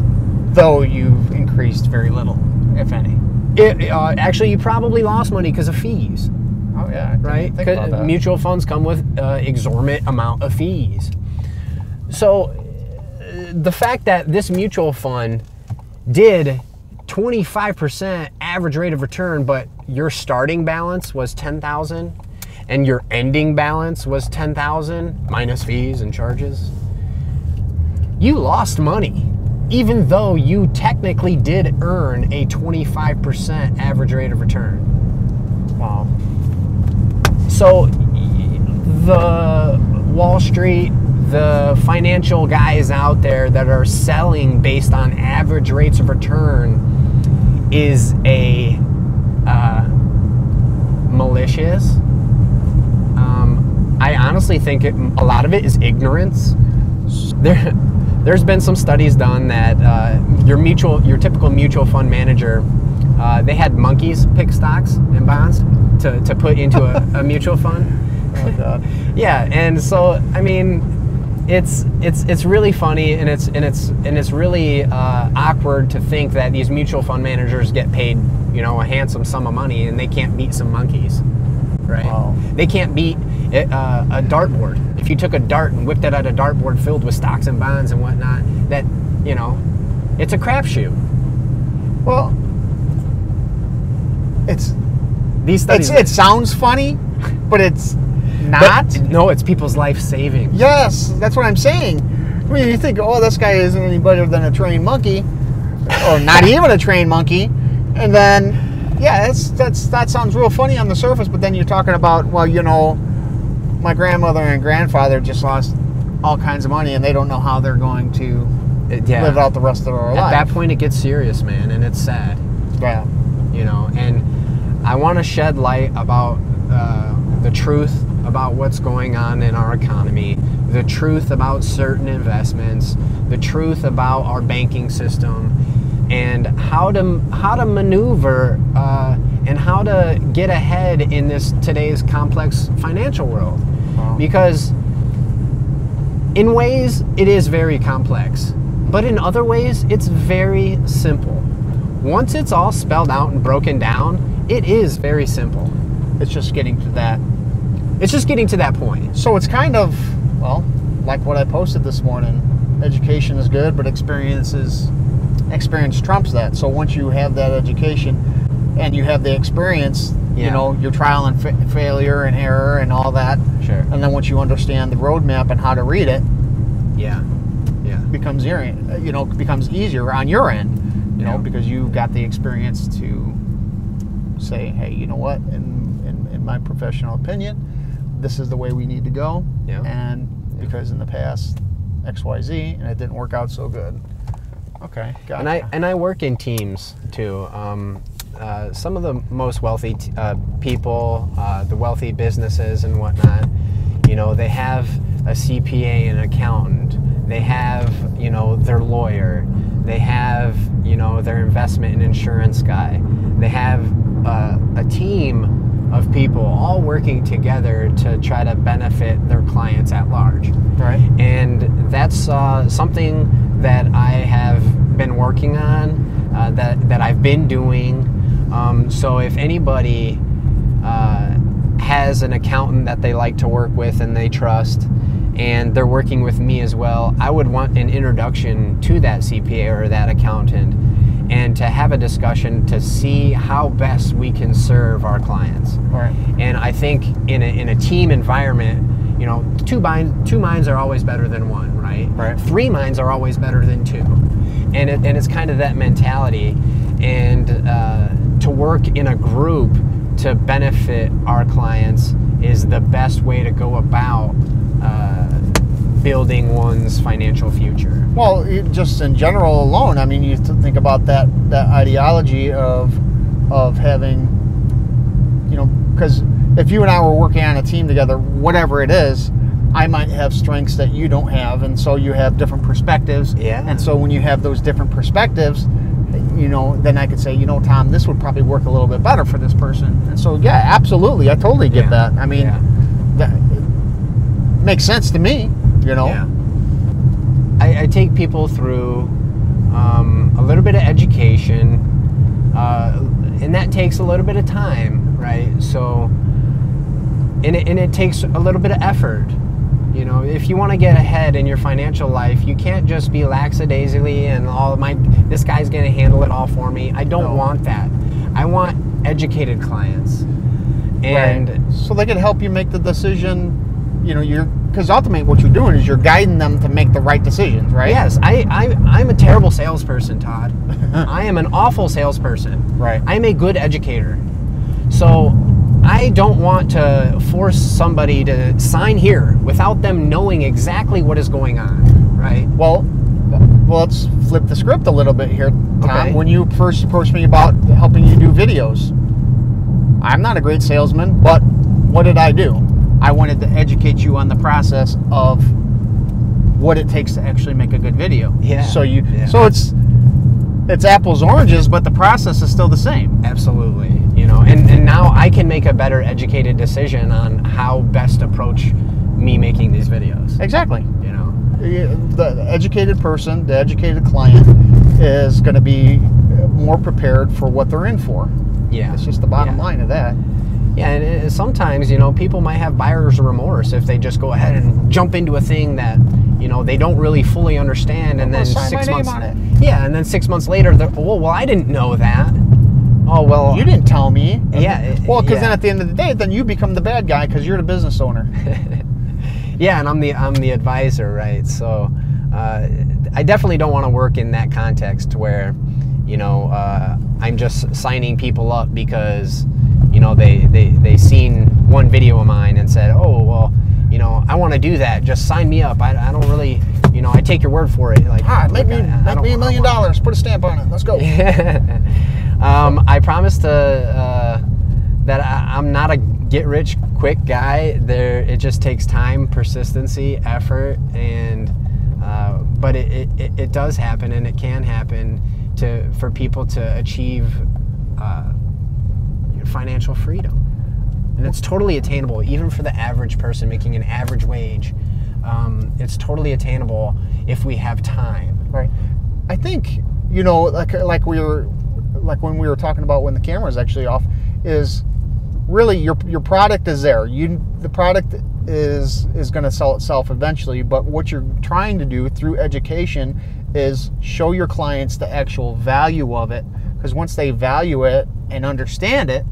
though you've increased very little, if any. Actually, you probably lost money because of fees. Oh yeah, I didn't Right? think about that. Mutual funds come with exorbitant amount of fees. So the fact that this mutual fund did 25% average rate of return, but your starting balance was 10,000 and your ending balance was 10,000 minus fees and charges, you lost money, even though you technically did earn a 25% average rate of return. Wow. So the Wall Street, the financial guys out there that are selling based on average rates of return is a malicious. I honestly think a lot of it is ignorance. There's been some studies done that your typical mutual fund manager, they had monkeys pick stocks and bonds to put into a mutual fund. Oh God. Yeah, and so I mean, it's really funny, and it's really awkward to think that these mutual fund managers get paid, a handsome sum of money, and they can't beat some monkeys, right? Wow. They can't beat a dartboard. If you took a dart and whipped it at a dartboard filled with stocks and bonds and whatnot, that it's a crapshoot. Well, These studies. it sounds funny, but it's not. No, it's people's life saving. Yes, that's what I'm saying. I mean, you think, oh, this guy isn't any better than a trained monkey, or not even a trained monkey, and then, yeah, that sounds real funny on the surface, but then you're talking about, well, my grandmother and grandfather just lost all kinds of money, and they don't know how they're going to live out the rest of their life. At that point, it gets serious, man, and it's sad. Yeah. And I want to shed light about the truth about what's going on in our economy, the truth about certain investments, the truth about our banking system, and how to maneuver and how to get ahead in today's complex financial world. Wow. Because in ways it is very complex, but in other ways it's very simple. Once it's all spelled out and broken down, it is very simple. It's just getting to that. It's just getting to that point. So it's kind of, well, like what I posted this morning. Education is good, but experience trumps that. So once you have that education and you have the experience, your trial and failure and error and all that. Sure. And then once you understand the roadmap and how to read it, becomes easier on your end, because you've got the experience to say, hey, you know what, in my professional opinion, this is the way we need to go. Yeah. And because in the past, XYZ, and it didn't work out so good. Okay, got it. And I work in teams too. Some of the most wealthy people, the wealthy businesses and whatnot, they have a CPA and an accountant. They have, their lawyer. They have, their investment and insurance guy. They have a team of people all working together to try to benefit their clients at large. Right. And that's something that I have been working on, that I've been doing. So if anybody has an accountant that they like to work with and they trust, and they're working with me as well, I would want an introduction to that CPA or that accountant, and to have a discussion to see how best we can serve our clients. Right. And I think in a team environment, two minds are always better than one, right? Right. 3 minds are always better than 2. And it's kind of that mentality, and to work in a group to benefit our clients is the best way to go about building one's financial future. Well, just in general alone, I mean, you think about that ideology of having, because if you and I were working on a team together, whatever it is, I might have strengths that you don't have, and so you have different perspectives. Yeah. And so when you have those different perspectives, then I could say, Tom, this would probably work a little bit better for this person. And so, yeah, absolutely, I totally get that. I mean, that makes sense to me. Yeah. I take people through a little bit of education. and that takes a little bit of time, right? So, and it takes a little bit of effort. You know, if you want to get ahead in your financial life, you can't just be lackadaisically and this guy's going to handle it all for me. I don't want that. I want educated clients, and so they can help you make the decision. You know, because ultimately what you're doing is you're guiding them to make the right decisions, right? Yes, I'm a terrible salesperson, Todd. I am an awful salesperson. Right. I'm a good educator. So I don't want to force somebody to sign here without them knowing exactly what is going on, right? Well, let's flip the script a little bit here, Tom. Okay. When you first approached me about helping you do videos, I'm not a great salesman, but what did I do? I wanted to educate you on the process of what it takes to actually make a good video. Yeah. So so it's apples oranges, but the process is still the same. Absolutely. You know, and now I can make a better educated decision on how best to approach me making these videos. Exactly. You know, the educated person, the educated client, is going to be more prepared for what they're in for. Yeah. It's just the bottom line of that. Yeah, and sometimes, you know, people might have buyer's remorse if they just go ahead and jump into a thing that, you know, they don't really fully understand, and then sign 6 my months name on it. Yeah, and then 6 months later, they're, oh, well, I didn't know that. Oh, well, You didn't tell me. Yeah. Well, because yeah. then at the end of the day, then you become the bad guy because you're the business owner. Yeah, and I'm the advisor, right? So I definitely don't want to work in that context where, you know, I'm just signing people up because, you know, they seen one video of mine and said, oh, well, you know, I want to do that. Just sign me up. I don't really, you know, I take your word for it. Like, Make me $1 million. Put a stamp on it. Let's go. I promise that I'm not a get-rich-quick guy. It just takes time, persistency, effort, and but it does happen, and it can happen for people to achieve financial freedom, and it's totally attainable, even for the average person making an average wage. It's totally attainable if we have time. Right. I think, you know, like when we were talking about when the camera is actually off, is really your product is there. The product is going to sell itself eventually, but what you're trying to do through education is show your clients the actual value of it, because once they value it and understand it,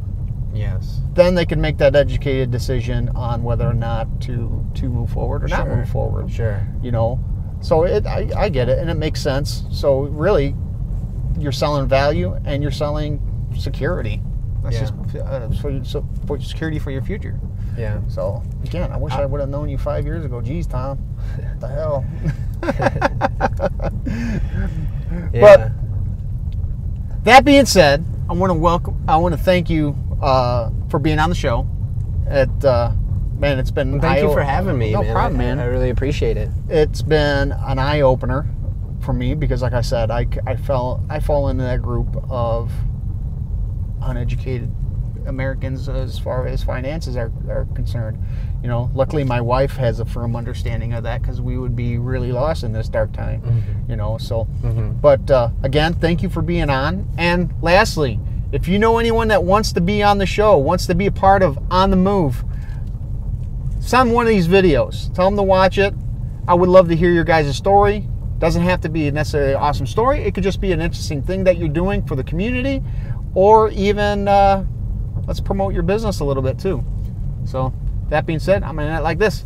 yes, then they can make that educated decision on whether or not to move forward or not move forward. Sure. You know, so I get it, and it makes sense. So really, you're selling value and you're selling security. That's just for security for your future. Yeah. So again, I wish I would have known you 5 years ago. Geez, Tom, what the hell? Yeah. But that being said, I want to thank you for being on the show. Man, it's been Thank you for having me. No problem, man. I really appreciate it. It's been an eye opener for me because, like I said, I fall into that group of uneducated Americans as far as finances are concerned. You know, luckily my wife has a firm understanding of that, because we would be really lost in this dark time. Mm-hmm. You know, so. Mm-hmm. But again, thank you for being on. And lastly, if you know anyone that wants to be on the show, wants to be a part of On the Move, send one of these videos. Tell them to watch it. I would love to hear your guys' story. Doesn't have to be necessarily an awesome story. It could just be an interesting thing that you're doing for the community, or even let's promote your business a little bit too. So that being said, I'm going to end it like this.